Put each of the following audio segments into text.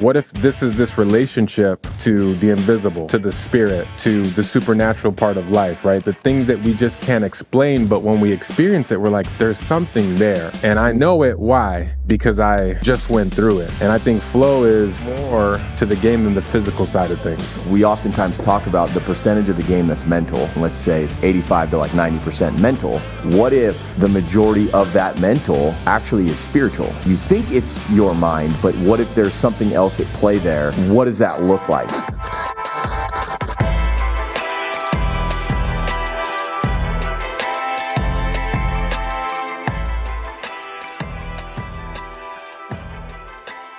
What if this is this relationship to the invisible, to the spirit, to the supernatural part of life, right? The things that we just can't explain, but when we experience it, we're like, there's something there. And I know it. Why? Because I just went through it. And I think flow is more to the game than the physical side of things. We oftentimes talk about the percentage of the game that's mental. Let's say it's 85 to like 90% mental. What if the majority of that mental actually is spiritual? You think it's your mind, but what if there's something else at play there? What does that look like?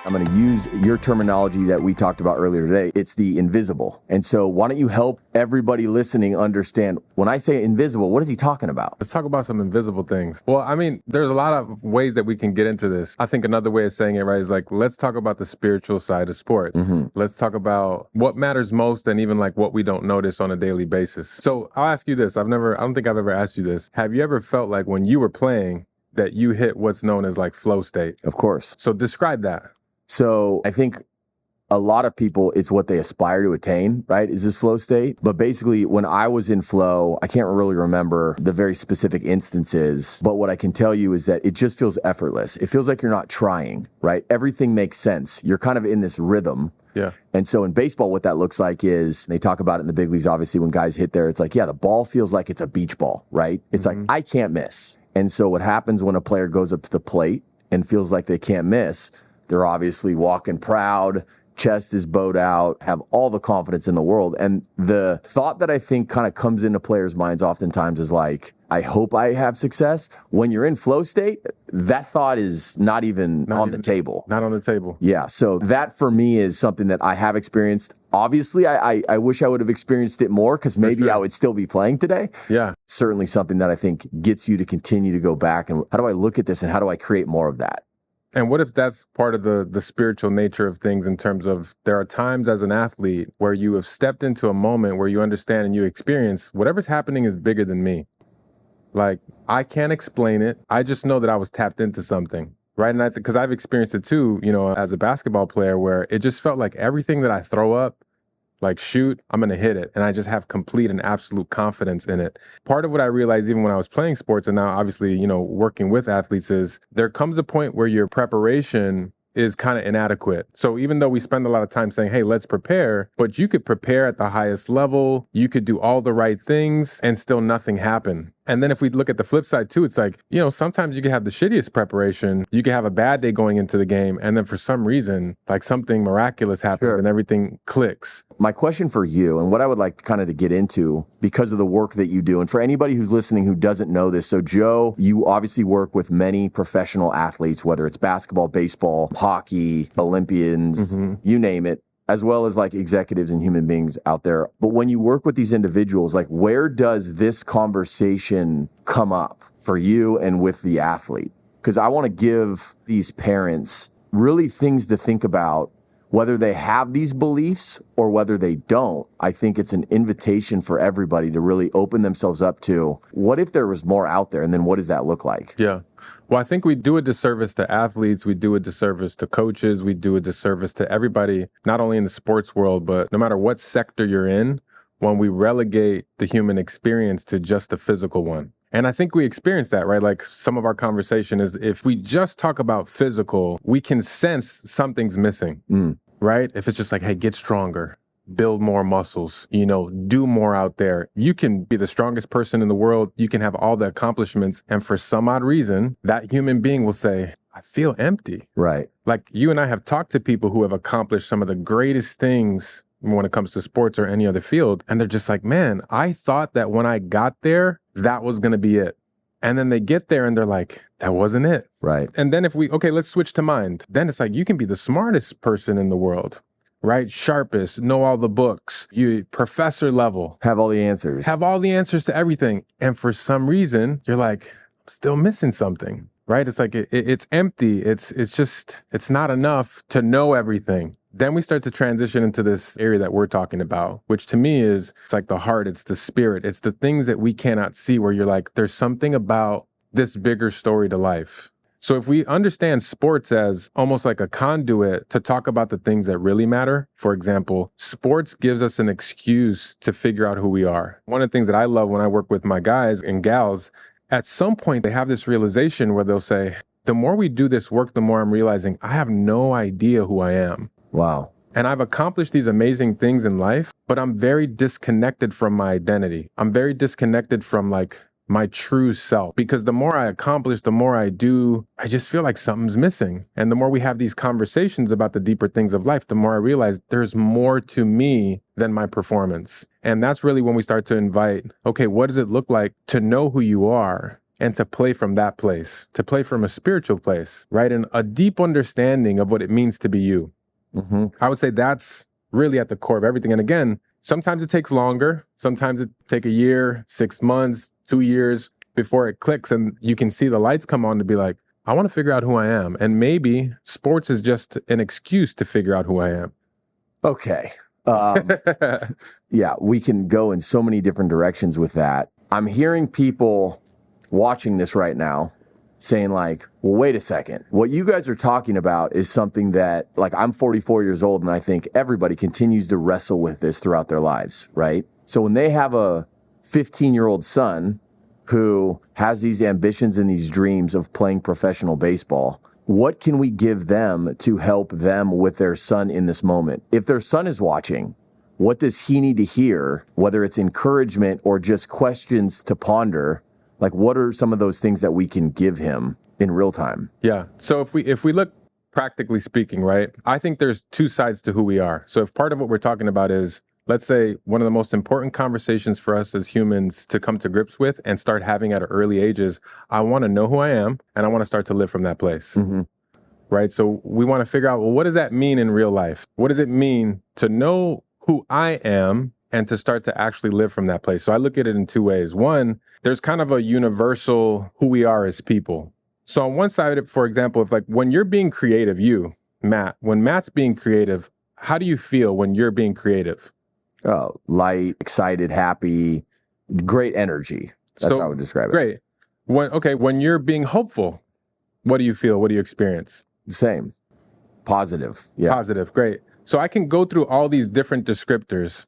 I'm going to use your terminology that we talked about earlier today. It's the invisible. And so why don't you help everybody listening understand, when I say invisible, what is he talking about? Let's talk about some invisible things. Well, I mean, there's a lot of ways that we can get into this. I think another way of saying it, right, is like, let's talk about the spiritual side of sport. Let's talk about what matters most and even like what we don't notice on a daily basis. So I'll ask you this. I don't think I've ever asked you this. Have you ever felt like when you were playing that you hit what's known as like flow state? Of course. So describe that. So I think a lot of people, it's what they aspire to attain, right? Is this flow state? But basically, when I was in flow, I can't really remember the very specific instances, but what I can tell you is that it just feels effortless. It feels like you're not trying, right? Everything makes sense. You're kind of in this rhythm. Yeah. And so in baseball, what that looks like is, they talk about it in the big leagues, obviously, when guys hit there, it's like, yeah, the ball feels like it's a beach ball, right? It's like, I can't miss. And so what happens when a player goes up to the plate and feels like they can't miss, they're obviously walking proud, chest is bowed out, have all the confidence in the world. And the thought that I think kind of comes into players' minds oftentimes is like, I hope I have success. When you're in flow state, that thought is not even on the table. Not on the table. Yeah. So that for me is something that I have experienced. Obviously, I wish I would have experienced it more because maybe I would still be playing today. Yeah. Certainly something that I think gets you to continue to go back. And how do I look at this and how do I create more of that? And what if that's part of the spiritual nature of things, in terms of there are times as an athlete where you have stepped into a moment where you understand and you experience whatever's happening is bigger than me. Like, I can't explain it. I just know that I was tapped into something, right? And because I've experienced it too, as a basketball player, where it just felt like everything that I throw up, like shoot, I'm going to hit it. And I just have complete and absolute confidence in it. Part of what I realized even when I was playing sports, and now obviously, working with athletes, is there comes a point where your preparation is kind of inadequate. So even though we spend a lot of time saying, hey, let's prepare, but you could prepare at the highest level, you could do all the right things and still nothing happen. And then if we look at the flip side too, it's like, sometimes you can have the shittiest preparation. You can have a bad day going into the game. And then for some reason, like something miraculous happens and everything clicks. My question for you, and what I would like kind of to get into because of the work that you do, and for anybody who's listening who doesn't know this, so Joe, you obviously work with many professional athletes, whether it's basketball, baseball, hockey, Olympians, you name it, as well as like executives and human beings out there. But when you work with these individuals, like where does this conversation come up for you and with the athlete? Because I want to give these parents really things to think about, whether they have these beliefs or whether they don't. I think it's an invitation for everybody to really open themselves up to, what if there was more out there? And then what does that look like? Yeah. Well, I think we do a disservice to athletes. We do a disservice to coaches. We do a disservice to everybody, not only in the sports world, but no matter what sector you're in, when we relegate the human experience to just the physical one. And I think we experience that, right? Like some of our conversation is, if we just talk about physical, we can sense something's missing, right? If it's just like, hey, get stronger, build more muscles, do more out there. You can be the strongest person in the world. You can have all the accomplishments. And for some odd reason, that human being will say, I feel empty. Right. Like you and I have talked to people who have accomplished some of the greatest things when it comes to sports or any other field. And they're just like, man, I thought that when I got there, that was going to be it. And then they get there and they're like, that wasn't it. Right. And then let's switch to mind. Then it's like, you can be the smartest person in the world, right? Sharpest, know all the books, you professor level. Have all the answers. Have all the answers to everything. And for some reason, you're like, I'm still missing something, right? It's like, it's empty. It's not enough to know everything. Then we start to transition into this area that we're talking about, which to me it's like the heart, it's the spirit, it's the things that we cannot see, where you're like, there's something about this bigger story to life. So if we understand sports as almost like a conduit to talk about the things that really matter, for example, sports gives us an excuse to figure out who we are. One of the things that I love when I work with my guys and gals, at some point they have this realization where they'll say, the more we do this work, the more I'm realizing I have no idea who I am. Wow. And I've accomplished these amazing things in life, but I'm very disconnected from my identity. I'm very disconnected from like my true self, because the more I accomplish, the more I do, I just feel like something's missing. And the more we have these conversations about the deeper things of life, the more I realize there's more to me than my performance. And that's really when we start to invite, okay, what does it look like to know who you are? And to play from that place, to play from a spiritual place, right? And a deep understanding of what it means to be you. Mm-hmm. I would say that's really at the core of everything. And again, sometimes it takes longer. Sometimes it takes a year, 6 months, 2 years before it clicks. And you can see the lights come on to be like, I want to figure out who I am. And maybe sports is just an excuse to figure out who I am. Okay. Yeah, we can go in so many different directions with that. I'm hearing people watching this right now saying like, well, wait a second. What you guys are talking about is something that, like, I'm 44 years old and I think everybody continues to wrestle with this throughout their lives, right? So when they have a 15-year-old son who has these ambitions and these dreams of playing professional baseball, what can we give them to help them with their son in this moment? If their son is watching, what does he need to hear, whether it's encouragement or just questions to ponder? Like, what are some of those things that we can give him in real time? Yeah. So if we look practically speaking, right, I think there's two sides to who we are. So if part of what we're talking about is, let's say, one of the most important conversations for us as humans to come to grips with and start having at early ages, I want to know who I am and I want to start to live from that place. Mm-hmm. Right. So we want to figure out, well, what does that mean in real life? What does it mean to know who I am and to start to actually live from that place? So I look at it in two ways. One, there's kind of a universal who we are as people. So on one side, for example, if like when you're being creative, Matt, when Matt's being creative, how do you feel when you're being creative? Oh, light, excited, happy, great energy. That's how I would describe it. Great. When you're being hopeful, what do you feel? What do you experience? Same. Positive. Yeah. Positive. Great. So I can go through all these different descriptors.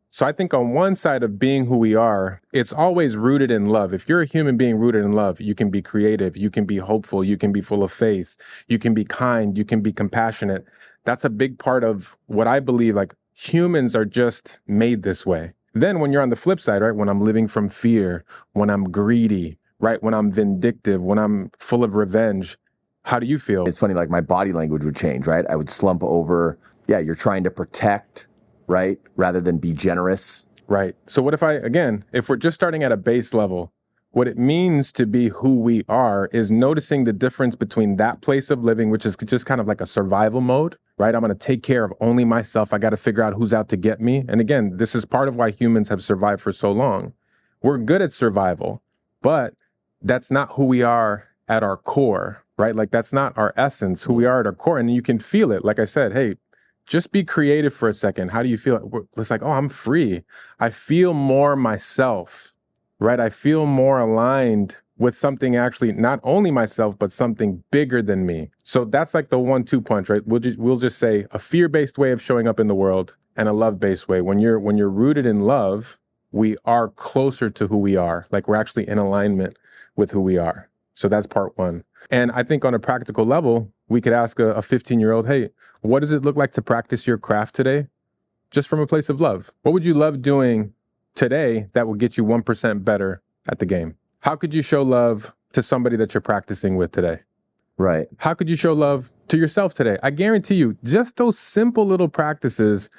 So I think on one side of being who we are, it's always rooted in love. If you're a human being rooted in love, you can be creative, you can be hopeful, you can be full of faith, you can be kind, you can be compassionate. That's a big part of what I believe, like, humans are just made this way. Then when you're on the flip side, right, when I'm living from fear, when I'm greedy, right, when I'm vindictive, when I'm full of revenge, how do you feel? It's funny, like my body language would change, right? I would slump over. Yeah, you're trying to protect, right? Rather than be generous. Right. So what if we're just starting at a base level, what it means to be who we are is noticing the difference between that place of living, which is just kind of like a survival mode, right? I'm going to take care of only myself. I got to figure out who's out to get me. And again, this is part of why humans have survived for so long. We're good at survival, but that's not who we are at our core, right? Like, that's not our essence, who we are at our core. And you can feel it. Like I said, hey, just be creative for a second. How do you feel? It's like, oh, I'm free. I feel more myself, right? I feel more aligned with something actually, not only myself, but something bigger than me. So that's like the 1-2 punch, right? We'll just say a fear-based way of showing up in the world and a love-based way. When you're rooted in love, we are closer to who we are. Like, we're actually in alignment with who we are. So that's part one. And I think on a practical level, we could ask a 15-year-old, hey, what does it look like to practice your craft today? Just from a place of love. What would you love doing today that will get you 1% better at the game? How could you show love to somebody that you're practicing with today? Right. How could you show love to yourself today? I guarantee you, just those simple little practices,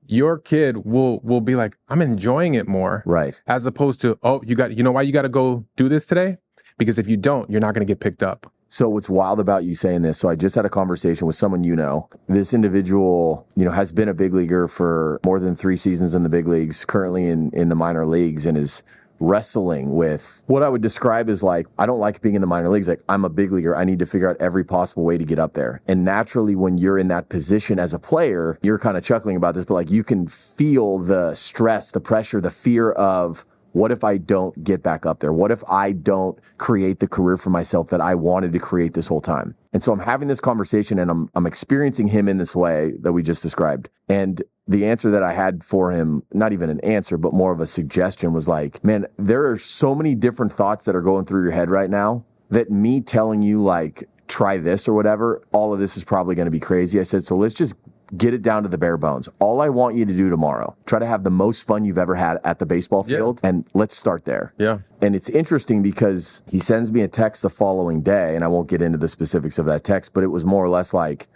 your kid will be like, I'm enjoying it more. Right. As opposed to, oh, you know why you got to go do this today? Because if you don't, you're not going to get picked up. So what's wild about you saying this, so I just had a conversation with someone you know. This individual, has been a big leaguer for more than 3 seasons in the big leagues, currently in the minor leagues, and is wrestling with what I would describe as like, I don't like being in the minor leagues. Like, I'm a big leaguer. I need to figure out every possible way to get up there. And naturally, when you're in that position as a player, you're kind of chuckling about this, but like, you can feel the stress, the pressure, the fear of, what if I don't get back up there? What if I don't create the career for myself that I wanted to create this whole time? And so I'm having this conversation and I'm experiencing him in this way that we just described. And the answer that I had for him, not even an answer, but more of a suggestion, was like, man, there are so many different thoughts that are going through your head right now that me telling you, like, try this or whatever, all of this is probably going to be crazy. I said, so let's just get it down to the bare bones. All I want you to do tomorrow, try to have the most fun you've ever had at the baseball field, and let's start there. Yeah. And it's interesting because he sends me a text the following day, and I won't get into the specifics of that text, but it was more or less like,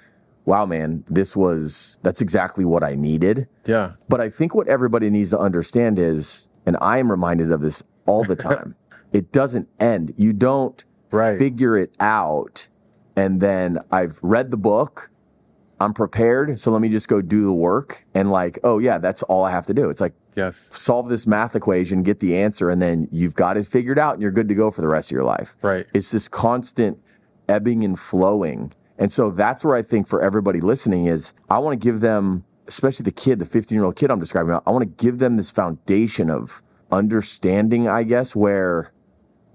wow, man, that's exactly what I needed. Yeah. But I think what everybody needs to understand is, and I am reminded of this all the time, it doesn't end. You don't figure it out, and then I've read the book, I'm prepared, so let me just go do the work, and like, oh yeah, that's all I have to do. It's like, solve this math equation, get the answer, and then you've got it figured out, and you're good to go for the rest of your life. Right. It's this constant ebbing and flowing. And so that's where I think for everybody listening is, I want to give them, especially the 15-year-old kid I'm describing, I want to give them this foundation of understanding, I guess, where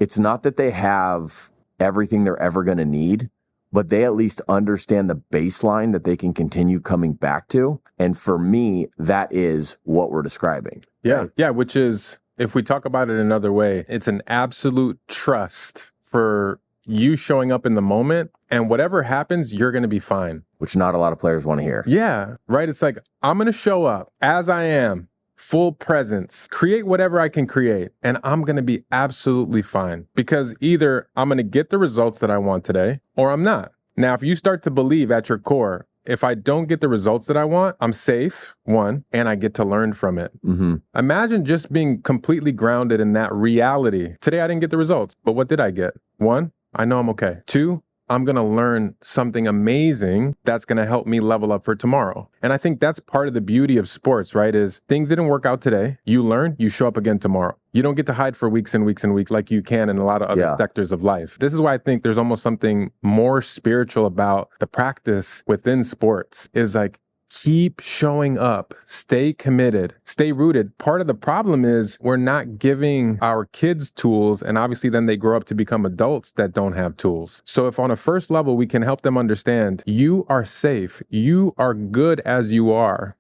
it's not that they have everything they're ever going to need, but they at least understand the baseline that they can continue coming back to. And for me, that is what we're describing. Yeah. Right? Yeah. Which is, if we talk about it another way, it's an absolute trust for you showing up in the moment, and whatever happens, you're going to be fine. Which not a lot of players want to hear. Yeah. Right. It's like, I'm going to show up as I am, full presence, create whatever I can create, and I'm going to be absolutely fine, because either I'm going to get the results that I want today or I'm not. Now, if you start to believe at your core, if I don't get the results that I want, I'm safe, one, and I get to learn from it. Mm-hmm. Imagine just being completely grounded in that reality. Today, I didn't get the results, but what did I get? One, I know I'm okay. Two, I'm going to learn something amazing that's going to help me level up for tomorrow. And I think that's part of the beauty of sports, right? Is things didn't work out today. You learn, you show up again tomorrow. You don't get to hide for weeks and weeks and weeks like you can in a lot of other sectors of life. This is why I think there's almost something more spiritual about the practice within sports, is like, keep showing up, stay committed, stay rooted. Part of the problem is we're not giving our kids tools, and obviously then they grow up to become adults that don't have tools. So if on a first level we can help them understand, you are safe, you are good as you are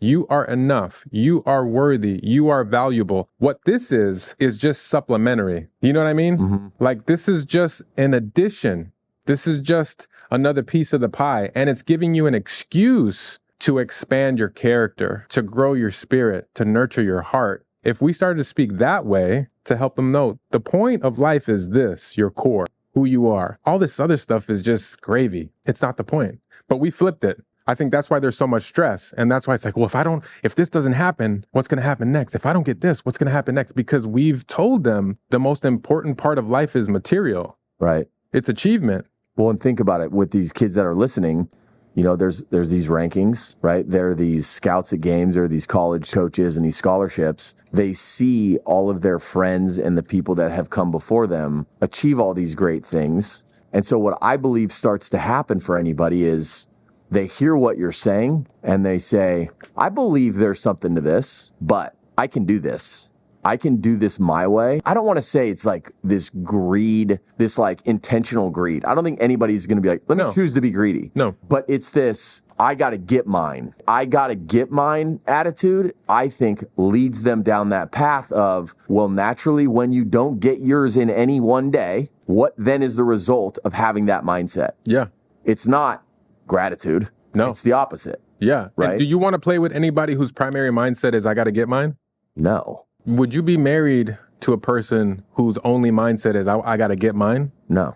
enough, you are worthy, you are valuable. What this is just supplementary. You know what I mean? Mm-hmm. Like, this is just an addition. This is just another piece of the pie, and it's giving you an excuse to expand your character, to grow your spirit, to nurture your heart. If we started to speak that way, to help them know the point of life is this, your core, who you are. All this other stuff is just gravy. It's not the point. But we flipped it. I think that's why there's so much stress. And that's why it's like, well, if this doesn't happen, what's going to happen next? If I don't get this, what's going to happen next? Because we've told them the most important part of life is material. Right. It's achievement. Well, and think about it with these kids that are listening. You know, there's these rankings, right? There are these scouts at games, there are these college coaches and these scholarships. They see all of their friends and the people that have come before them achieve all these great things. And so what I believe starts to happen for anybody is they hear what you're saying and they say, I believe there's something to this, but I can do this. I can do this my way. I don't want to say it's like this greed, this like intentional greed. I don't think anybody's going to be like, let me choose to be greedy. No. But it's this, I got to get mine. I got to get mine attitude, I think leads them down that path of, well, naturally, when you don't get yours in any one day, what then is the result of having that mindset? Yeah. It's not gratitude. No. It's the opposite. Yeah. Right. And do you want to play with anybody whose primary mindset is, I got to get mine? No. Would you be married to a person whose only mindset is, I got to get mine? No.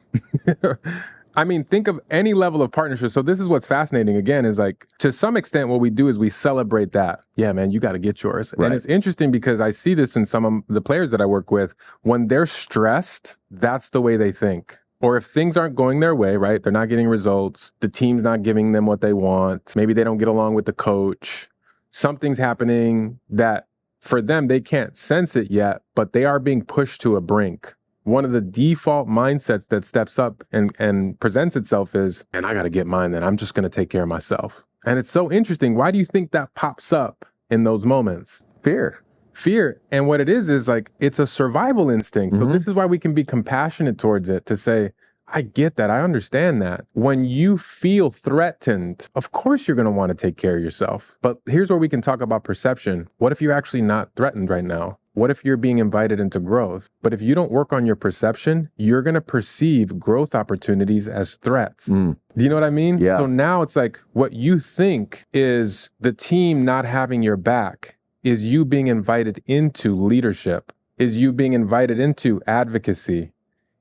I mean, think of any level of partnership. So this is what's fascinating, again, is like, to some extent, what we do is we celebrate that. Yeah, man, you got to get yours. Right. And it's interesting because I see this in some of the players that I work with. When they're stressed, that's the way they think. Or if things aren't going their way, right? They're not getting results. The team's not giving them what they want. Maybe they don't get along with the coach. Something's happening that, for them, they can't sense it yet, but they are being pushed to a brink. One of the default mindsets that steps up and presents itself is, and I got to get mine, then I'm just going to take care of myself. And it's so interesting. Why do you think that pops up in those moments? Fear. Fear. And what it is like, it's a survival instinct. So this is why we can be compassionate towards it, to say, I get that. I understand that. When you feel threatened, of course you're going to want to take care of yourself. But here's where we can talk about perception. What if you're actually not threatened right now? What if you're being invited into growth? But if you don't work on your perception, you're going to perceive growth opportunities as threats. Do you know what I mean? Yeah. So now it's like, what you think is the team not having your back is you being invited into leadership, is you being invited into advocacy.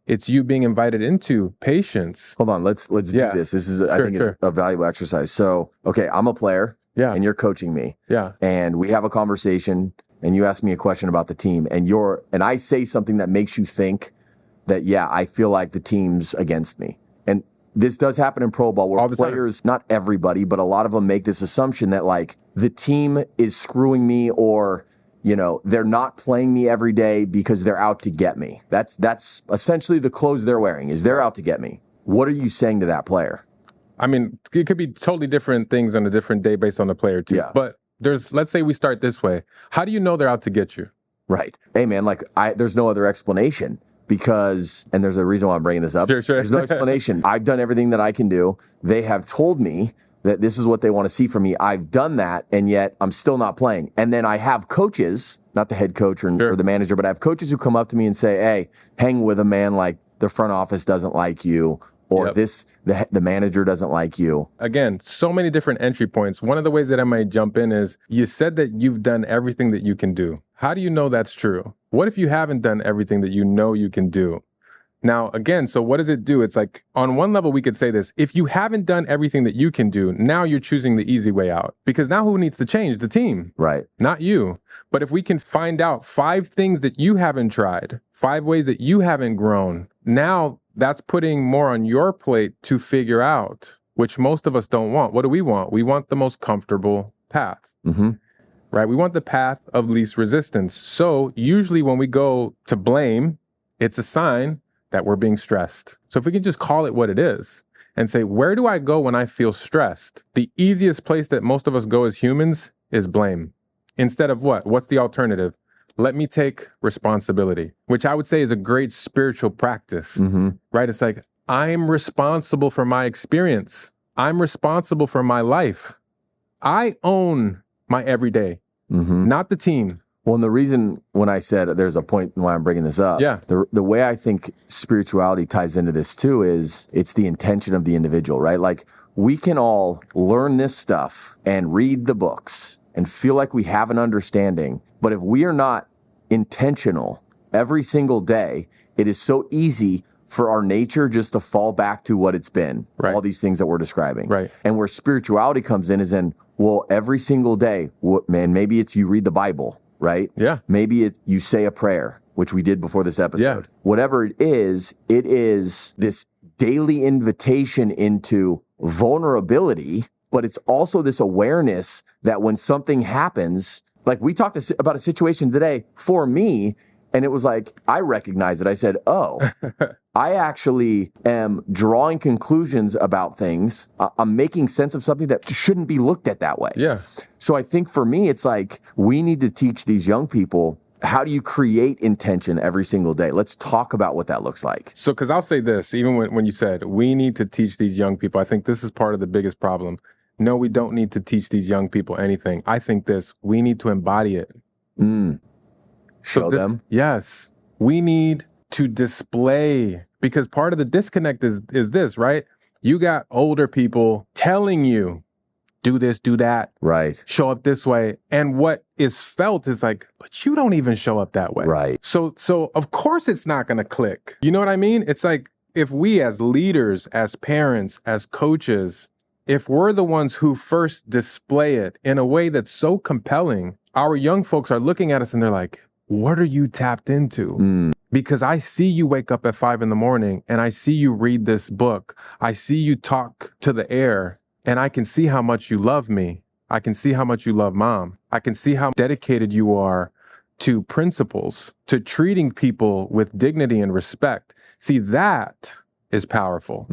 It's you being invited into patience. Hold on, let's do this. This is, I think, it's a valuable exercise. So, okay, I'm a player, and you're coaching me, and we have a conversation, and you ask me a question about the team, and I say something that makes you think that, I feel like the team's against me. And this does happen in pro ball, where players, not everybody, but a lot of them make this assumption that like the team is screwing me, or they're not playing me every day because they're out to get me. That's essentially the clothes they're wearing, is they're out to get me. What are you saying to that player? I mean, it could be totally different things on a different day based on the player too. Yeah. But let's say we start this way. How do you know they're out to get you? Right. Hey man, there's no other explanation, because, and there's a reason why I'm bringing this up. Sure. There's no explanation. I've done everything that I can do. They have told me that this is what they want to see from me. I've done that, and yet I'm still not playing. And then I have coaches, not the head coach or the manager, but I have coaches who come up to me and say, hey, hang with a man, like the front office doesn't like you, or the manager doesn't like you. Again, so many different entry points. One of the ways that I might jump in is, you said that you've done everything that you can do. How do you know that's true? What if you haven't done everything that you know you can do? Now, again, so what does it do? It's like, on one level, we could say this. If you haven't done everything that you can do, now you're choosing the easy way out. Because now who needs to change? The team. Right. Not you. But if we can find out 5 things that you haven't tried, 5 ways that you haven't grown, now that's putting more on your plate to figure out, which most of us don't want. What do we want? We want the most comfortable path. Right? We want the path of least resistance. So usually when we go to blame, it's a sign that we're being stressed. So if we can just call it what it is and say, where do I go when I feel stressed? The easiest place that most of us go as humans is blame. Instead of what? What's the alternative? Let me take responsibility, which I would say is a great spiritual practice, right? It's like, I'm responsible for my experience. I'm responsible for my life. I own my everyday, not the team. Well, and the reason when I said there's a point why I'm bringing this up, the way I think spirituality ties into this too is it's the intention of the individual, right? Like, we can all learn this stuff and read the books and feel like we have an understanding, but if we are not intentional every single day, it is so easy for our nature just to fall back to what it's been, all these things that we're describing. Right. And where spirituality comes in is in, well, every single day, maybe it's you read the Bible, right? Yeah. Maybe you say a prayer, which we did before this episode. Yeah. Whatever it is this daily invitation into vulnerability, but it's also this awareness that when something happens, like we talked about a situation today for me, and it was like, I recognized it. I said, oh, I actually am drawing conclusions about things. I'm making sense of something that shouldn't be looked at that way. Yeah. So I think for me, it's like, we need to teach these young people, how do you create intention every single day? Let's talk about what that looks like. So, because I'll say this, even when you said, we need to teach these young people, I think this is part of the biggest problem. No, we don't need to teach these young people anything. I think we need to embody it. Show them. Yes. We need to display, because part of the disconnect is this, right? You got older people telling you, do this, do that. Right. Show up this way. And what is felt is like, but you don't even show up that way. Right. So of course it's not going to click. You know what I mean? It's like, if we as leaders, as parents, as coaches, if we're the ones who first display it in a way that's so compelling, our young folks are looking at us and they're like, what are you tapped into? Because I see you wake up at 5 a.m. and I see you read this book. I see you talk to the air, and I can see how much you love me. I can see how much you love mom. I can see how dedicated you are to principles, to treating people with dignity and respect. See, that is powerful.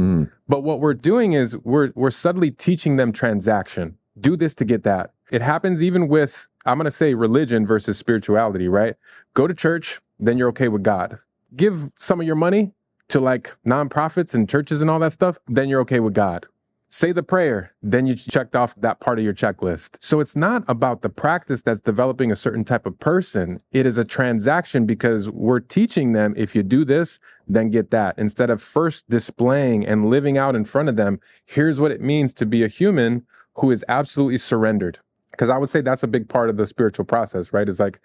But what we're doing is we're subtly teaching them transaction. Do this to get that. It happens even with I'm going to say religion versus spirituality, right? Go to church, then you're okay with God. Give some of your money to like nonprofits and churches and all that stuff, then you're okay with God. Say the prayer, then you checked off that part of your checklist. So it's not about the practice that's developing a certain type of person. It is a transaction because we're teaching them, if you do this, then get that. Instead of first displaying and living out in front of them, here's what it means to be a human who is absolutely surrendered. Because I would say that's a big part of the spiritual process, right? It's like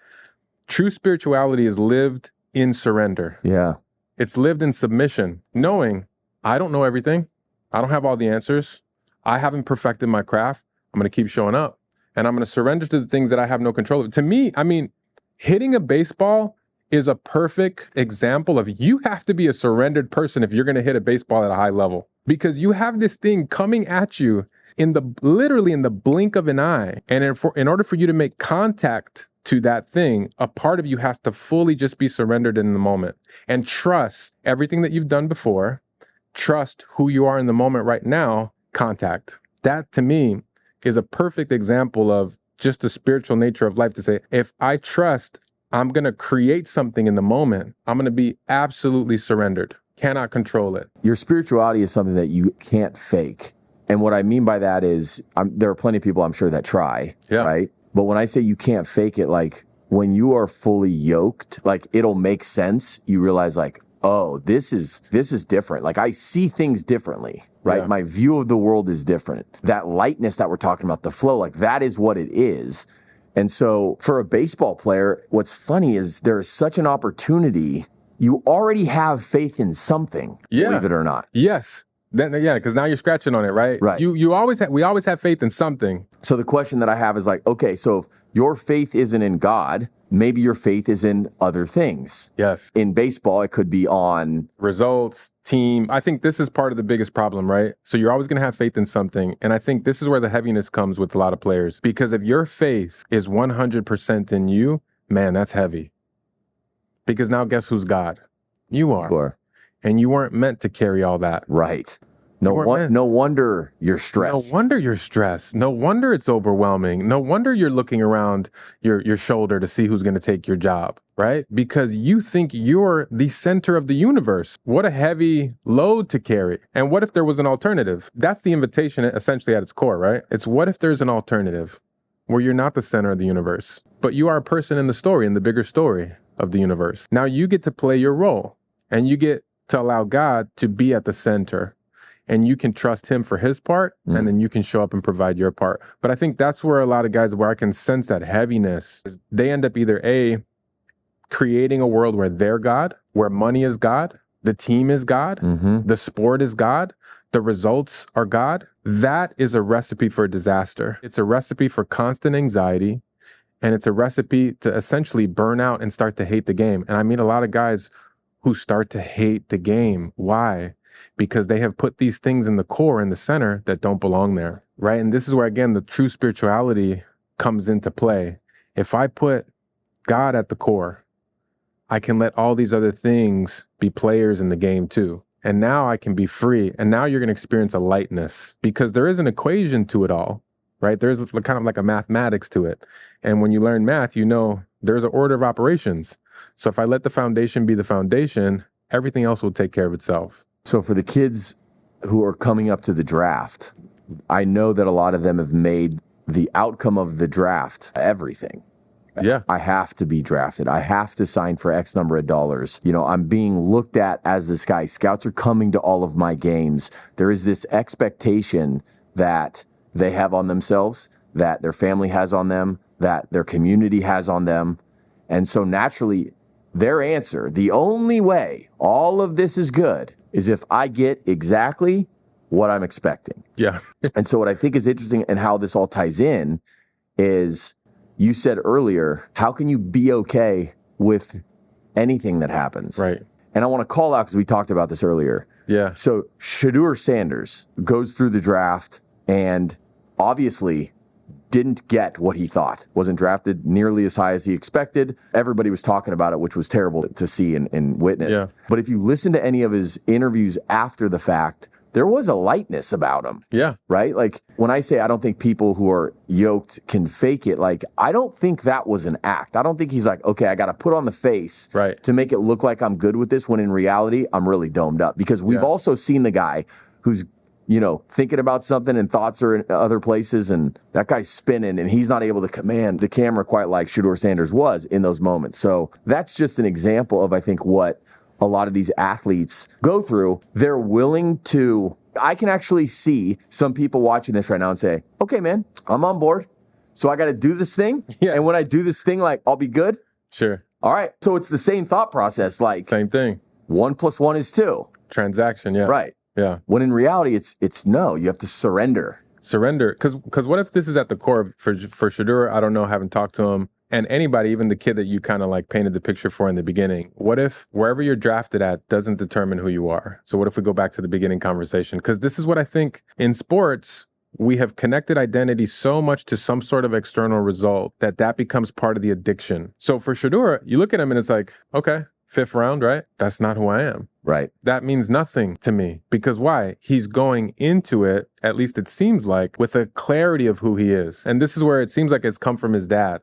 true spirituality is lived in surrender. Yeah. It's lived in submission, knowing I don't know everything. I don't have all the answers. I haven't perfected my craft. I'm going to keep showing up and I'm going to surrender to the things that I have no control of. To me, I mean, hitting a baseball is a perfect example of you have to be a surrendered person if you're going to hit a baseball at a high level, because you have this thing coming at you literally in the blink of an eye. And in order for you to make contact to that thing, a part of you has to fully just be surrendered in the moment and trust everything that you've done before. Trust who you are in the moment right now, contact. That to me is a perfect example of just the spiritual nature of life, to say, if I trust I'm going to create something in the moment, I'm going to be absolutely surrendered. Cannot control it. Your spirituality is something that you can't fake. And what I mean by that is there are plenty of people I'm sure that try, right? But when I say you can't fake it, like when you are fully yoked, like it'll make sense. You realize like, oh, this is different. Like I see things differently, right? Yeah. My view of the world is different. That lightness that we're talking about, the flow, like that is what it is. And so for a baseball player, what's funny is there is such an opportunity. You already have faith in something, believe it or not. Yes. Then, yeah, because now you're scratching on it, right? Right. We always have faith in something. So the question that I have is like, okay, so if your faith isn't in God, maybe your faith is in other things. Yes. In baseball, it could be on results, team. I think this is part of the biggest problem, right? So you're always going to have faith in something. And I think this is where the heaviness comes with a lot of players. Because if your faith is 100% in you, man, that's heavy. Because now guess who's God? You are. Sure. And you weren't meant to carry all that. Right. No wonder you're stressed. No wonder you're stressed. No wonder it's overwhelming. No wonder you're looking around your shoulder to see who's going to take your job, right? Because you think you're the center of the universe. What a heavy load to carry. And what if there was an alternative? That's the invitation essentially at its core, right? It's what if there's an alternative where you're not the center of the universe, but you are a person in the story, in the bigger story of the universe. Now you get to play your role and you get to allow God to be at the center. And you can trust him for his part, and then you can show up and provide your part. But I think that's where a lot of guys, where I can sense that heaviness, is they end up either A, creating a world where they're God, where money is God, the team is God, the sport is God, the results are God. That is a recipe for disaster. It's a recipe for constant anxiety, and it's a recipe to essentially burn out and start to hate the game. And I meet a lot of guys who start to hate the game. Why? Because they have put these things in the core, in the center, that don't belong there, right? And this is where, again, the true spirituality comes into play. If I put God at the core, I can let all these other things be players in the game too. And now I can be free. And now you're going to experience a lightness, because there is an equation to it all, right? There's kind of like a mathematics to it. And when you learn math, you know there's an order of operations. So if I let the foundation be the foundation, everything else will take care of itself. So for the kids who are coming up to the draft, I know that a lot of them have made the outcome of the draft everything. Yeah. I have to be drafted. I have to sign for X number of dollars. You know, I'm being looked at as this guy. Scouts are coming to all of my games. There is this expectation that they have on themselves, that their family has on them, that their community has on them. And so naturally, their answer, the only way all of this is good, is if I get exactly what I'm expecting. Yeah. And so what I think is interesting and how this all ties in is, you said earlier, how can you be okay with anything that happens? Right. And I want to call out, because we talked about this earlier. Yeah. So Shilo Sanders goes through the draft and obviously didn't get what he thought, wasn't drafted nearly as high as he expected. Everybody was talking about it, which was terrible to see and witness. Yeah. But if you listen to any of his interviews after the fact, there was a lightness about him. Yeah. Right? Like when I say I don't think people who are yoked can fake it, like I don't think that was an act. I don't think he's like, okay, I got to put on the face to make it look like I'm good with this, when in reality, I'm really domed up. Because we've also seen the guy who's, thinking about something and thoughts are in other places, and that guy's spinning and he's not able to command the camera quite like Shilo Sanders was in those moments. So that's just an example of, I think, what a lot of these athletes go through. They're willing to, I can actually see some people watching this right now and say, okay, man, I'm on board. So I got to do this thing. Yeah. And when I do this thing, like, I'll be good. Sure. All right. So it's the same thought process. Like, same thing. 1 + 1 is 2. Transaction. Yeah. Right. Yeah. When in reality, it's no, you have to surrender. Surrender. Because what if this is at the core of, for Shedeur, I don't know, haven't talked to him, and anybody, even the kid that you kind of like painted the picture for in the beginning, what if wherever you're drafted at doesn't determine who you are? So what if we go back to the beginning conversation? Because this is what I think in sports, we have connected identity so much to some sort of external result that becomes part of the addiction. So for Shedeur, you look at him and it's like, okay, 5th round, right? That's not who I am. Right. That means nothing to me. Because why? He's going into it, at least it seems like, with a clarity of who he is. And this is where it seems like it's come from his dad,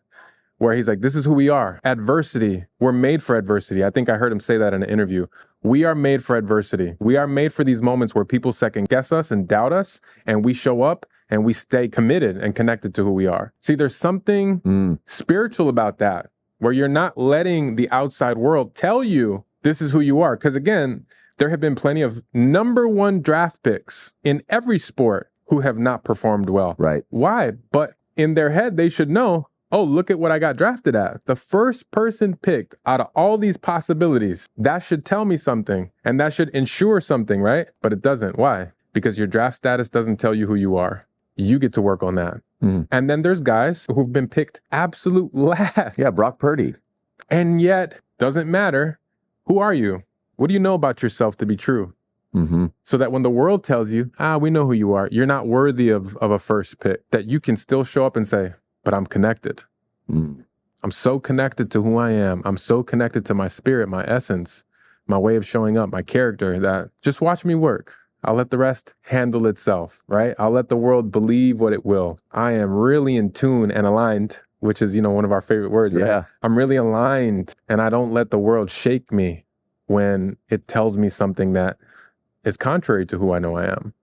where he's like, this is who we are. Adversity. We're made for adversity. I think I heard him say that in an interview. We are made for adversity. We are made for these moments where people second guess us and doubt us, and we show up and we stay committed and connected to who we are. See, there's something spiritual about that, where you're not letting the outside world tell you this is who you are. Because again, there have been plenty of #1 draft picks in every sport who have not performed well. Right. Why? But in their head, they should know, oh, look at what I got drafted at. The first person picked out of all these possibilities. That should tell me something, and that should ensure something, right? But it doesn't. Why? Because your draft status doesn't tell you who you are. You get to work on that. And then there's guys who've been picked absolute last. Yeah, Brock Purdy. And yet, doesn't matter. Who are you? What do you know about yourself to be true? So that when the world tells you, we know who you are, you're not worthy of a first pick, that you can still show up and say, but I'm connected. I'm so connected to who I am. I'm so connected to my spirit, my essence, my way of showing up, my character, that just watch me work. I'll let the rest handle itself, right? I'll let the world believe what it will. I am really in tune and aligned, which is, one of our favorite words, right? Yeah. I'm really aligned, and I don't let the world shake me when it tells me something that is contrary to who I know I am.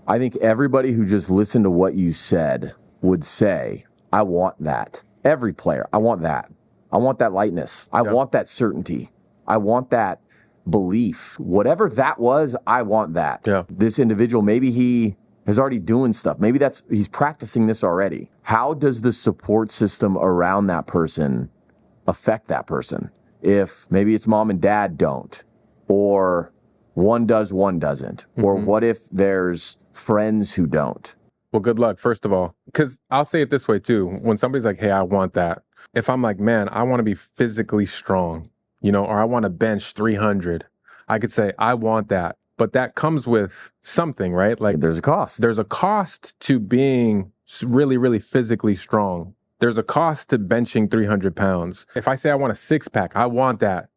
I think everybody who just listened to what you said would say, I want that. Every player, I want that. I want that lightness. I want that certainty. I want that belief. Whatever that was, I want that. Yeah. This individual, maybe he is already doing stuff. Maybe he's practicing this already. How does the support system around that person affect that person? If maybe it's mom and dad don't, or one does, one doesn't, or what if there's friends who don't? Well, good luck, first of all, because I'll say it this way too. When somebody's like, hey, I want that. If I'm like, man, I want to be physically strong, or I want to bench 300, I could say, I want that. But that comes with something, right? Like there's a cost. There's a cost to being really, really physically strong. There's a cost to benching 300 pounds. If I say I want a 6-pack, I want that.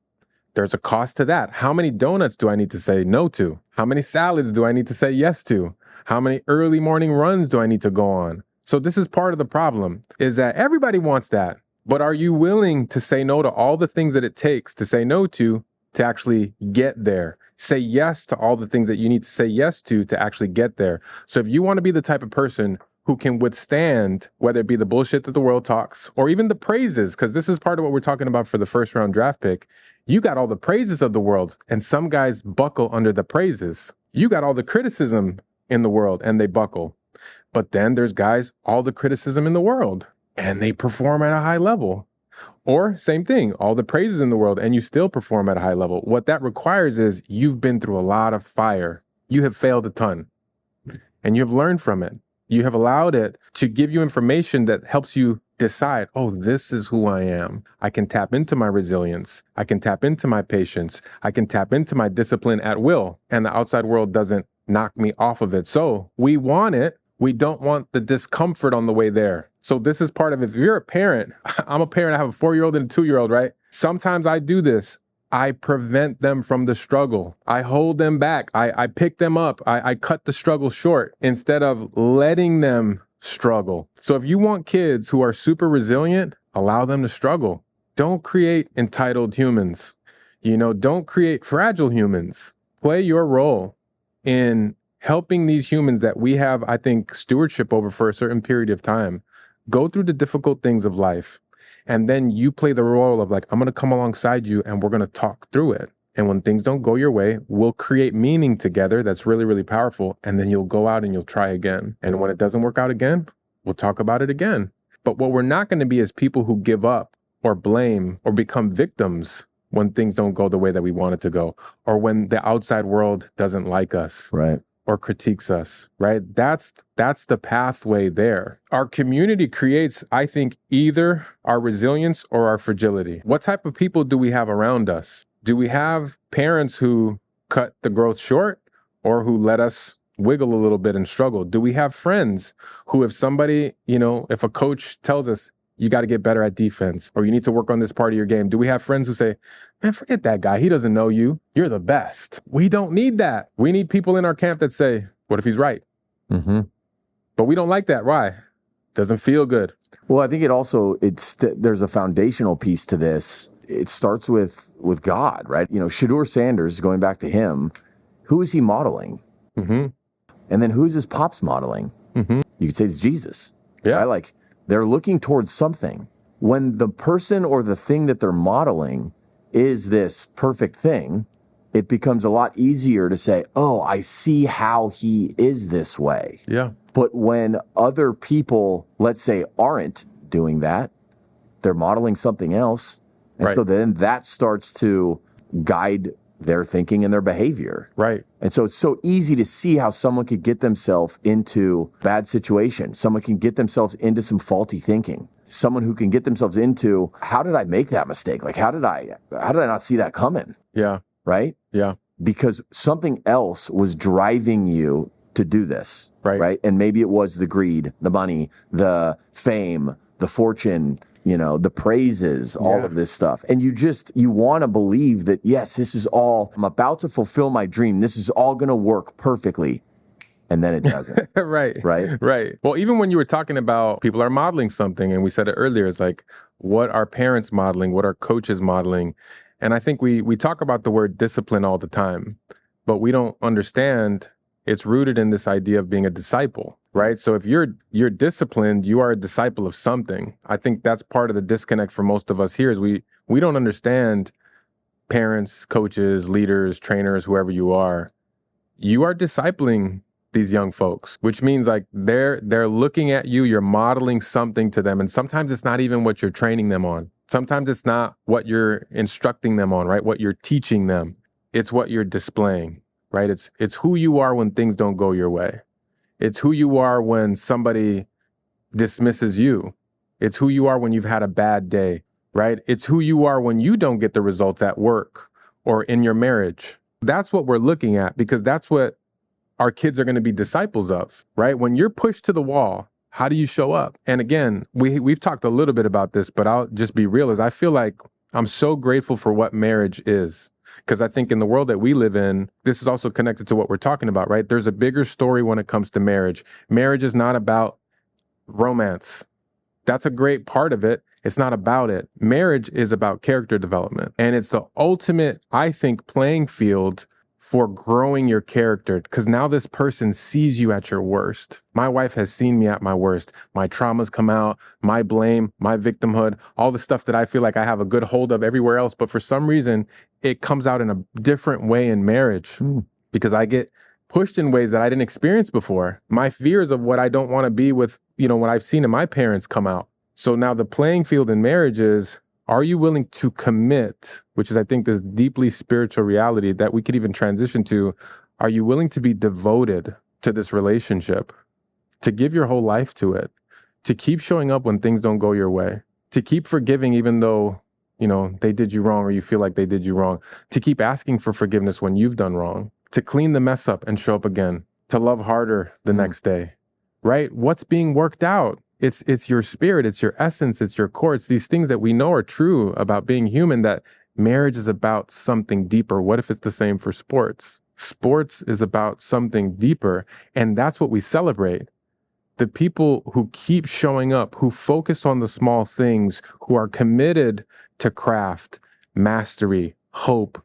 There's a cost to that. How many donuts do I need to say no to? How many salads do I need to say yes to? How many early morning runs do I need to go on? So this is part of the problem, is that everybody wants that. But are you willing to say no to all the things that it takes to say no to actually get there? Say yes to all the things that you need to say yes to actually get there. So if you want to be the type of person who can withstand, whether it be the bullshit that the world talks, or even the praises, because this is part of what we're talking about for the first round draft pick. You got all the praises of the world, and some guys buckle under the praises. You got all the criticism in the world, and they buckle. But then there's guys, all the criticism in the world, and they perform at a high level. Or same thing, all the praises in the world, and you still perform at a high level. What that requires is you've been through a lot of fire. You have failed a ton, and you have learned from it. You have allowed it to give you information that helps you decide, oh, this is who I am. I can tap into my resilience. I can tap into my patience. I can tap into my discipline at will, and the outside world doesn't knock me off of it. So we want it. We don't want the discomfort on the way there. So this is part of it. If you're a parent, I'm a parent, I have a 4-year-old and a 2-year-old, right? Sometimes I do this. I prevent them from the struggle. I hold them back. I pick them up. I cut the struggle short instead of letting them struggle. So if you want kids who are super resilient, allow them to struggle. Don't create entitled humans. Don't create fragile humans. Play your role in helping these humans that we have, I think, stewardship over for a certain period of time, go through the difficult things of life. And then you play the role of like, I'm going to come alongside you and we're going to talk through it. And when things don't go your way, we'll create meaning together that's really, really powerful. And then you'll go out and you'll try again. And when it doesn't work out again, we'll talk about it again. But what we're not going to be is people who give up or blame or become victims when things don't go the way that we want it to go, or when the outside world doesn't like us. Right. Or critiques us, right? That's the pathway there. Our community creates, I think, either our resilience or our fragility. What type of people do we have around us? Do we have parents who cut the growth short or who let us wiggle a little bit and struggle? Do we have friends who, if somebody, if a coach tells us, you got to get better at defense, or you need to work on this part of your game, do we have friends who say, man, forget that guy. He doesn't know you. You're the best. We don't need that. We need people in our camp that say, what if he's right? Mm-hmm. But we don't like that. Why? Doesn't feel good. Well, I think there's a foundational piece to this. It starts with God, right? Shilo Sanders, going back to him, who is he modeling? Mm-hmm. And then who's his pops modeling? Mm-hmm. You could say it's Jesus. Yeah. Right? Like, they're looking towards something. When the person or the thing that they're modeling is this perfect thing, it becomes a lot easier to say, oh, I see how he is this way. Yeah. But when other people, let's say, aren't doing that, they're modeling something else. And right. So then that starts to guide their thinking and their behavior. Right. And so it's so easy to see how someone could get themselves into bad situation. Someone can get themselves into some faulty thinking. Someone who can get themselves into, how did I make that mistake? Like, how did I not see that coming? Yeah. Right? Yeah. Because something else was driving you to do this. Right. And maybe it was the greed, the money, the fame, the fortune, the praises, all of this stuff. And you want to believe that, yes, I'm about to fulfill my dream. This is all going to work perfectly. And then it doesn't. Right. Right. Right. Well, even when you were talking about people are modeling something, and we said it earlier, it's like, what are parents modeling? What are coaches modeling? And I think we talk about the word discipline all the time, but we don't understand it's rooted in this idea of being a disciple, right? So if you're disciplined, you are a disciple of something. I think that's part of the disconnect for most of us here is we don't understand parents, coaches, leaders, trainers, whoever you are discipling these young folks, which means like they're looking at you, you're modeling something to them. And sometimes it's not even what you're training them on. Sometimes it's not what you're instructing them on, right? What you're teaching them. It's what you're displaying, right? It's who you are when things don't go your way. It's who you are when somebody dismisses you. It's who you are when you've had a bad day, right? It's who you are when you don't get the results at work or in your marriage. That's what we're looking at because that's what our kids are going to be disciples of, right? When you're pushed to the wall, how do you show up? And again, we've talked a little bit about this, but I'll just be real, is I feel like I'm so grateful for what marriage is. Because I think in the world that we live in, this is also connected to what we're talking about, right? There's a bigger story when it comes to marriage. Marriage is not about romance. That's a great part of it. It's not about it. Marriage is about character development. And it's the ultimate, I think, playing field for growing your character, because now this person sees you at your worst. My wife has seen me at my worst. My traumas come out, my blame, my victimhood, all the stuff that I feel like I have a good hold of everywhere else. But for some reason, it comes out in a different way in marriage because I get pushed in ways that I didn't experience before. My fears of what I don't want to be with, what I've seen in my parents come out. So now the playing field in marriage is, are you willing to commit, which is, I think, this deeply spiritual reality that we could even transition to. Are you willing to be devoted to this relationship, to give your whole life to it, to keep showing up when things don't go your way, to keep forgiving even though, they did you wrong or you feel like they did you wrong, to keep asking for forgiveness when you've done wrong, to clean the mess up and show up again, to love harder the next day, right? What's being worked out? It's your spirit, it's your essence, it's your core. It's these things that we know are true about being human that Marriage is about something deeper. What if it's the same for sports? Sports is about something deeper, and that's what we celebrate. The people who keep showing up, who focus on the small things, who are committed to craft, mastery, hope,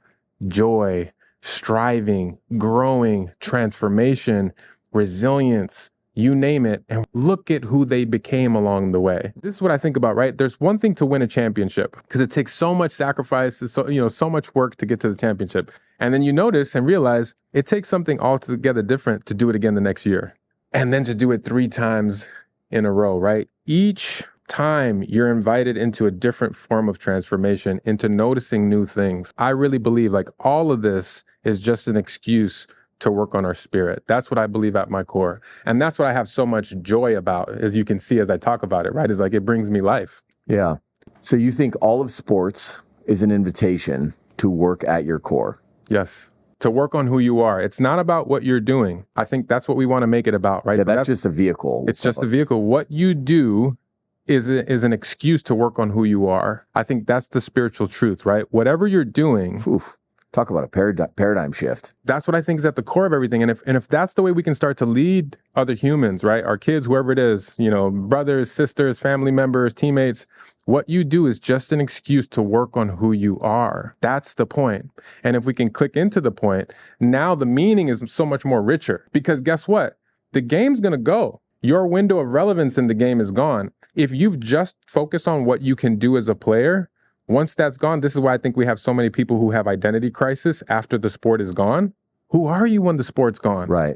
joy, striving, growing, transformation, resilience, you name it, and look at who they became along the way. This is what I think about, right? There's one thing to win a championship because it takes so much sacrifice, so much work to get to the championship. And then you notice and realize it takes something altogether different to do it again the next year. And then to do it 3 times in a row, right? Each time you're invited into a different form of transformation, into noticing new things. I really believe like all of this is just an excuse to work on our spirit. That's what I believe at my core. And that's what I have so much joy about, as you can see as I talk about it, right? Is like it brings me life. Yeah. So you think all of sports is an invitation to work at your core? Yes. To work on who you are. It's not about what you're doing. I think that's what we want to make it about, right? Yeah, that's just a vehicle. It's just a vehicle. What you do is an excuse to work on who you are. I think that's the spiritual truth, right? Whatever you're doing. Oof. Talk about a paradigm shift. That's what I think is at the core of everything. And if that's the way we can start to lead other humans, right? Our kids, whoever it is, brothers, sisters, family members, teammates, what you do is just an excuse to work on who you are. That's the point. And if we can click into the point, now the meaning is so much more richer. Because guess what? The game's going to go. Your window of relevance in the game is gone. If you've just focused on what you can do as a player, once that's gone, this is why I think we have so many people who have identity crisis after the sport is gone. Who are you when the sport's gone? Right.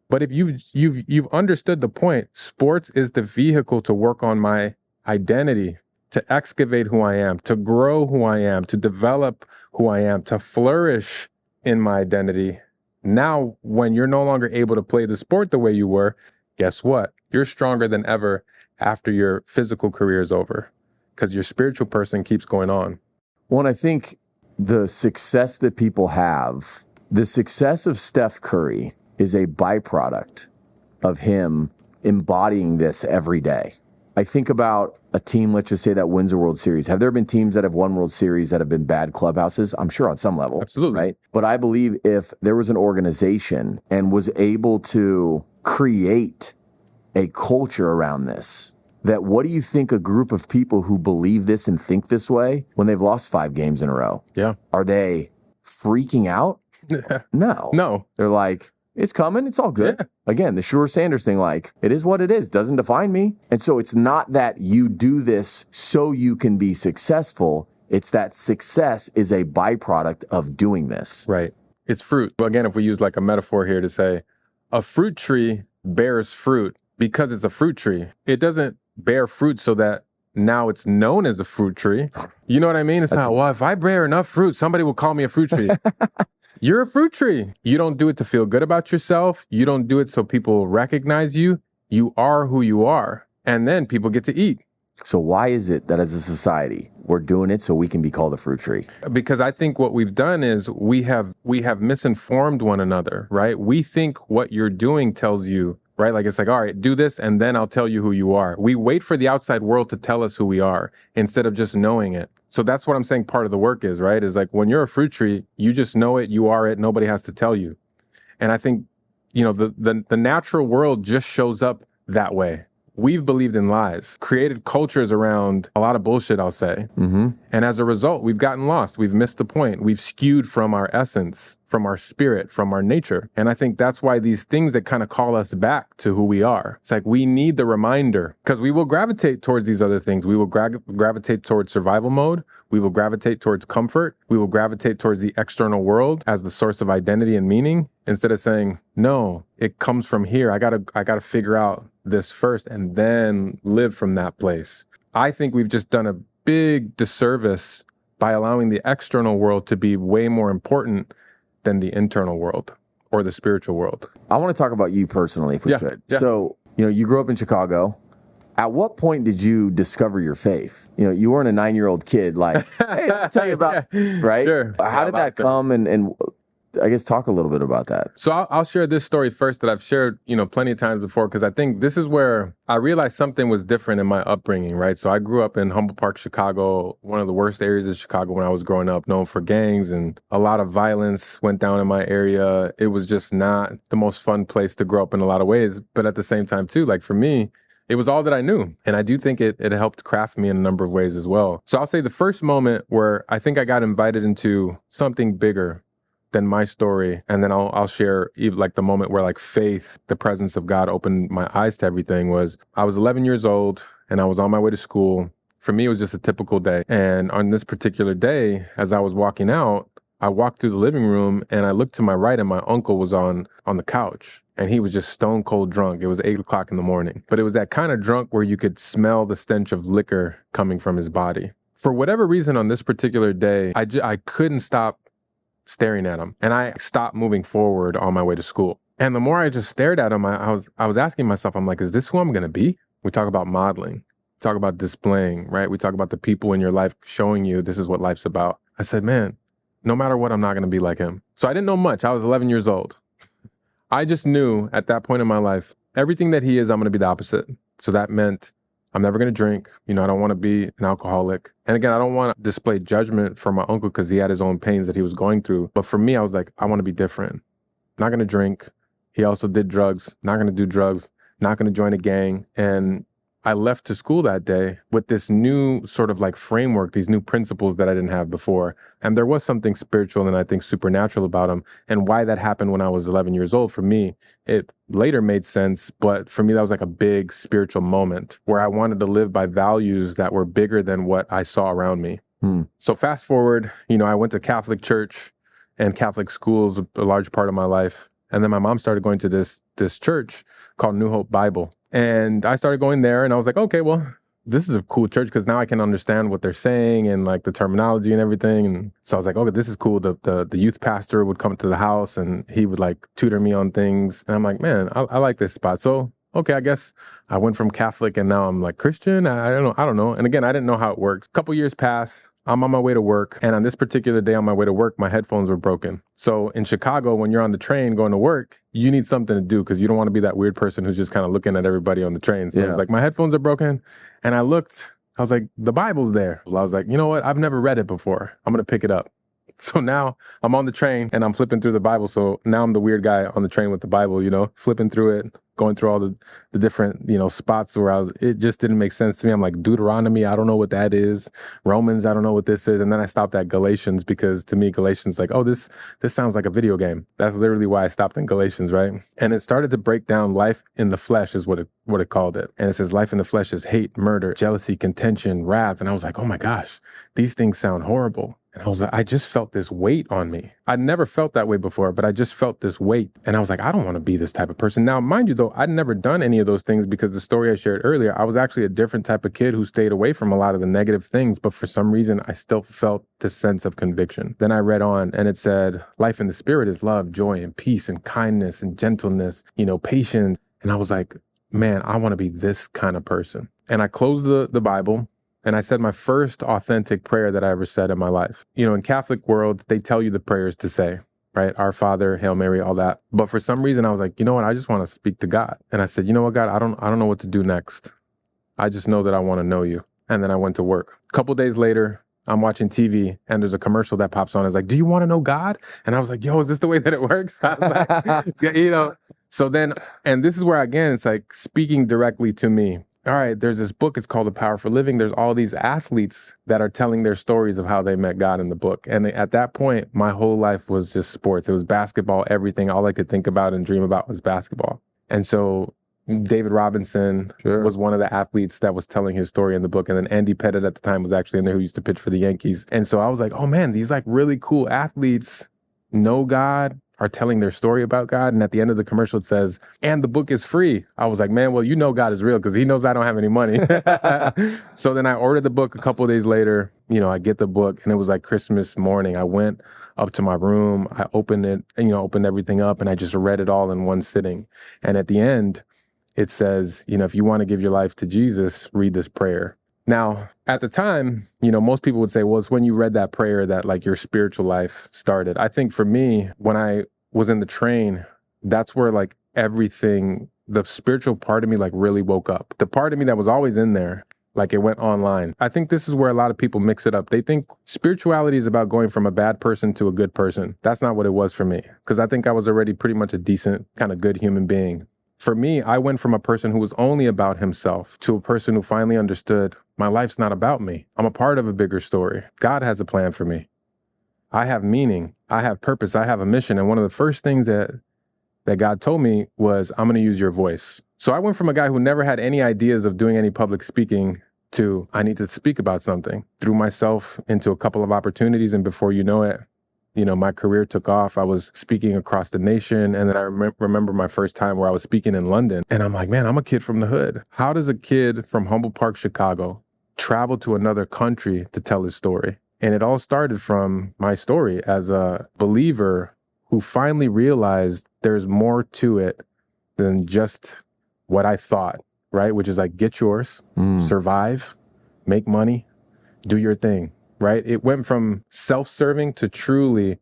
But if you've understood the point, sports is the vehicle to work on my identity, to excavate who I am, to grow who I am, to develop who I am, to flourish in my identity. Now, when you're no longer able to play the sport the way you were, guess what? You're stronger than ever after your physical career is over, because your spiritual person keeps going on. Well, and I think the success that people have, the success of Steph Curry is a byproduct of him embodying this every day. I think about a team, let's just say, that wins a World Series. Have there been teams that have won World Series that have been bad clubhouses? I'm sure on some level. Absolutely. Right? But I believe if there was an organization and was able to create a culture around this, that what do you think a group of people who believe this and think this way when they've lost 5 games in a row? Yeah. Are they freaking out? No. They're like, it's coming. It's all good. Yeah. Again, the Shilo Sanders thing, like, it is what it is. Doesn't define me. And so it's not that you do this so you can be successful. It's that success is a byproduct of doing this. Right. It's fruit. But again, if we use like a metaphor here to say a fruit tree bears fruit because it's a fruit tree. It doesn't bear fruit so that now it's known as a fruit tree. You know what I mean? It's not, well, if I bear enough fruit, somebody will call me a fruit tree. You're a fruit tree. You don't do it to feel good about yourself. You don't do it so people recognize you. You are who you are. And then people get to eat. So why is it that as a society, we're doing it so we can be called a fruit tree? Because I think what we've done is we have misinformed one another, right? We think what you're doing tells you, right? Like it's like, all right, do this and then I'll tell you who you are. We wait for the outside world to tell us who we are instead of just knowing it. So that's what I'm saying part of the work is, right? Is like when you're a fruit tree, you just know it, you are it, nobody has to tell you. And I think, the natural world just shows up that way. We've believed in lies, created cultures around a lot of bullshit, I'll say. Mm-hmm. And as a result, we've gotten lost. We've missed the point. We've skewed from our essence, from our spirit, from our nature. And I think that's why these things that kind of call us back to who we are. It's like we need the reminder because we will gravitate towards these other things. We will gravitate towards survival mode. We will gravitate towards comfort. We will gravitate towards the external world as the source of identity and meaning instead of saying, no, it comes from here. I gotta figure out this first and then live from that place. I think we've just done a big disservice by allowing the external world to be way more important than the internal world or the spiritual world. I want to talk about you personally, if we could. Yeah. So, you grew up in Chicago. At what point did you discover your faith? You weren't a 9-year-old kid like, hey, I'll tell you about, right? Sure. How did that come? And I guess, talk a little bit about that. So I'll share this story first that I've shared, plenty of times before, because I think this is where I realized something was different in my upbringing, right? So I grew up in Humboldt Park, Chicago, one of the worst areas of Chicago when I was growing up, known for gangs, and a lot of violence went down in my area. It was just not the most fun place to grow up in a lot of ways. But at the same time, too, like for me, it was all that I knew. And I do think it helped craft me in a number of ways as well. So I'll say the first moment where I think I got invited into something bigger than my story, and then I'll share like the moment where like faith, the presence of God opened my eyes to everything, was I was 11 years old and I was on my way to school. For me, it was just a typical day. And on this particular day, as I was walking out, I walked through the living room and I looked to my right and my uncle was on the couch. And he was just stone cold drunk. It was 8 o'clock in the morning. But it was that kind of drunk where you could smell the stench of liquor coming from his body. For whatever reason on this particular day, I couldn't stop staring at him. And I stopped moving forward on my way to school. And the more I just stared at him, I was asking myself, I'm like, is this who I'm going to be? We talk about modeling, we talk about displaying, right? We talk about the people in your life showing you this is what life's about. I said, man, no matter what, I'm not going to be like him. So I didn't know much. I was 11 years old. I just knew at that point in my life, everything that he is, I'm going to be the opposite. So that meant I'm never going to drink. I don't want to be an alcoholic. And again, I don't want to display judgment for my uncle because he had his own pains that he was going through. But for me, I was like, I want to be different. Not going to drink. He also did drugs. Not going to do drugs. Not going to join a gang. And I left to school that day with this new sort of like framework, these new principles that I didn't have before. And there was something spiritual and I think supernatural about them. And why that happened when I was 11 years old, for me, it later made sense. But for me, that was like a big spiritual moment where I wanted to live by values that were bigger than what I saw around me. So fast forward, I went to Catholic church and Catholic schools a large part of my life. And then my mom started going to this church called New Hope Bible. And I started going there and I was like, okay, well, this is a cool church because now I can understand what they're saying and like the terminology and everything. And so I was like, okay, this is cool. The youth pastor would come to the house and he would like tutor me on things. And I'm like, man, I like this spot. So, okay, I guess I went from Catholic and now I'm like Christian. I don't know. And again, I didn't know how it works. A couple years pass. I'm on my way to work. And on this particular day on my way to work, my headphones were broken. So in Chicago, when you're on the train going to work, you need something to do because you don't want to be that weird person who's just kind of looking at everybody on the train. So I was like, my headphones are broken. And I looked, I was like, the Bible's there. Well, I was like, you know what? I've never read it before. I'm going to pick it up. So now I'm on the train and I'm flipping through the Bible. So now I'm the weird guy on the train with the Bible, flipping through it, going through all the different, spots where it just didn't make sense to me. I'm like, Deuteronomy, I don't know what that is. Romans, I don't know what this is. And then I stopped at Galatians because to me, Galatians like, oh, this sounds like a video game. That's literally why I stopped in Galatians, right? And it started to break down life in the flesh is what it called it. And it says life in the flesh is hate, murder, jealousy, contention, wrath. And I was like, oh my gosh, these things sound horrible. And I just felt this weight on me. I'd never felt that way before, but I just felt this weight. And I was like, I don't want to be this type of person. Now, mind you, though, I'd never done any of those things because the story I shared earlier, I was actually a different type of kid who stayed away from a lot of the negative things. But for some reason, I still felt this sense of conviction. Then I read on and it said, life in the spirit is love, joy, and peace, and kindness, and gentleness, patience. And I was like, man, I want to be this kind of person. And I closed the Bible. And I said my first authentic prayer that I ever said in my life. In Catholic world, they tell you the prayers to say, right? Our Father, Hail Mary, all that. But for some reason, I was like, you know what? I just want to speak to God. And I said, you know what, God? I don't know what to do next. I just know that I want to know you. And then I went to work. A couple days later, I'm watching TV and there's a commercial that pops on. It's like, do you want to know God? And I was like, yo, is this the way that it works? I was like, So then, and this is where, again, it's like speaking directly to me. All right, there's this book, it's called The Power for Living. There's all these athletes that are telling their stories of how they met God in the book. And at that point, my whole life was just sports. It was basketball, everything. All I could think about and dream about was basketball. And so David Robinson was one of the athletes that was telling his story in the book. And then Andy Pettit at the time was actually in there who used to pitch for the Yankees. And so I was like, oh man, these like really cool athletes know God, are telling their story about God. And at the end of the commercial, it says, and the book is free. I was like, man, well, God is real because he knows I don't have any money. So then I ordered the book a couple of days later. I get the book and it was like Christmas morning. I went up to my room. I opened it, opened everything up and I just read it all in one sitting. And at the end, it says, if you want to give your life to Jesus, read this prayer. Now, at the time, you know, most people would say, well, it's when you read that prayer that like your spiritual life started. I think for me, when I was in the train, that's where like everything, the spiritual part of me like really woke up. The part of me that was always in there, like it went online. I think this is where a lot of people mix it up. They think spirituality is about going from a bad person to a good person. That's not what it was for me, because I think I was already pretty much a decent, kind of good human being. For me, I went from a person who was only about himself to a person who finally understood my life's not about me. I'm a part of a bigger story. God has a plan for me. I have meaning. I have purpose. I have a mission. And one of the first things that God told me was, I'm going to use your voice. So I went from a guy who never had any ideas of doing any public speaking to, I need to speak about something. Threw myself into a couple of opportunities, and before you know it, you know, my career took off. I was speaking across the nation. And then I remember my first time where I was speaking in London. And I'm like, man, I'm a kid from the hood. How does a kid from Humboldt Park, Chicago, travel to another country to tell his story? And it all started from my story as a believer who finally realized there's more to it than just what I thought, right? Which is like, get yours, survive, make money, do your thing. Right? It went from self-serving to truly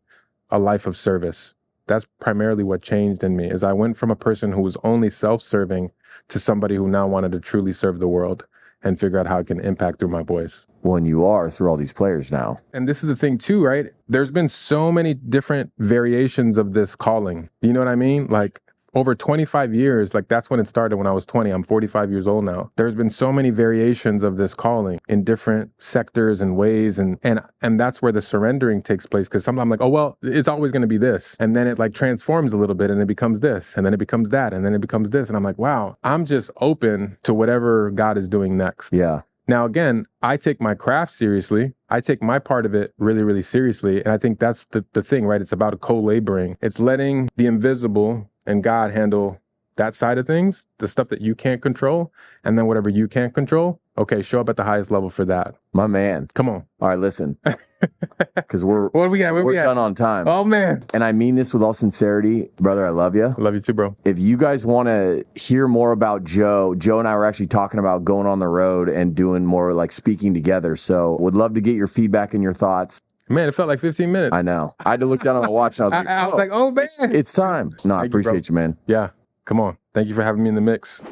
a life of service. That's primarily what changed in me, is I went from a person who was only self-serving to somebody who now wanted to truly serve the world and figure out how I can impact through my voice. Well, and you are through all these players now. And this is the thing too, right? There's been so many different variations of this calling. You know what I mean? Like, over 25 years, like that's when it started when I was 20. I'm 45 years old now. There's been so many variations of this calling in different sectors and ways. And that's where the surrendering takes place. Because sometimes I'm like, oh, well, it's always going to be this. And then it like transforms a little bit and it becomes this. And then it becomes that. And then it becomes this. And I'm like, wow, I'm just open to whatever God is doing next. Yeah. Now, again, I take my craft seriously. I take my part of it really, really seriously. And I think that's the thing, right? It's about a co-laboring. It's letting the invisible and God handle that side of things, the stuff that you can't control, and then whatever you can't control, okay, show up at the highest level for that. My man. Come on. All right, listen. Because we're done on time. Oh, man. And I mean this with all sincerity. Brother, I love you. I love you too, bro. If you guys want to hear more about Joe and I were actually talking about going on the road and doing more like speaking together. So would love to get your feedback and your thoughts. Man, it felt like 15 minutes. I know. I had to look down on the watch and I was like, oh, man. It's time. No, I appreciate you, man. Yeah. Come on. Thank you for having me in the mix.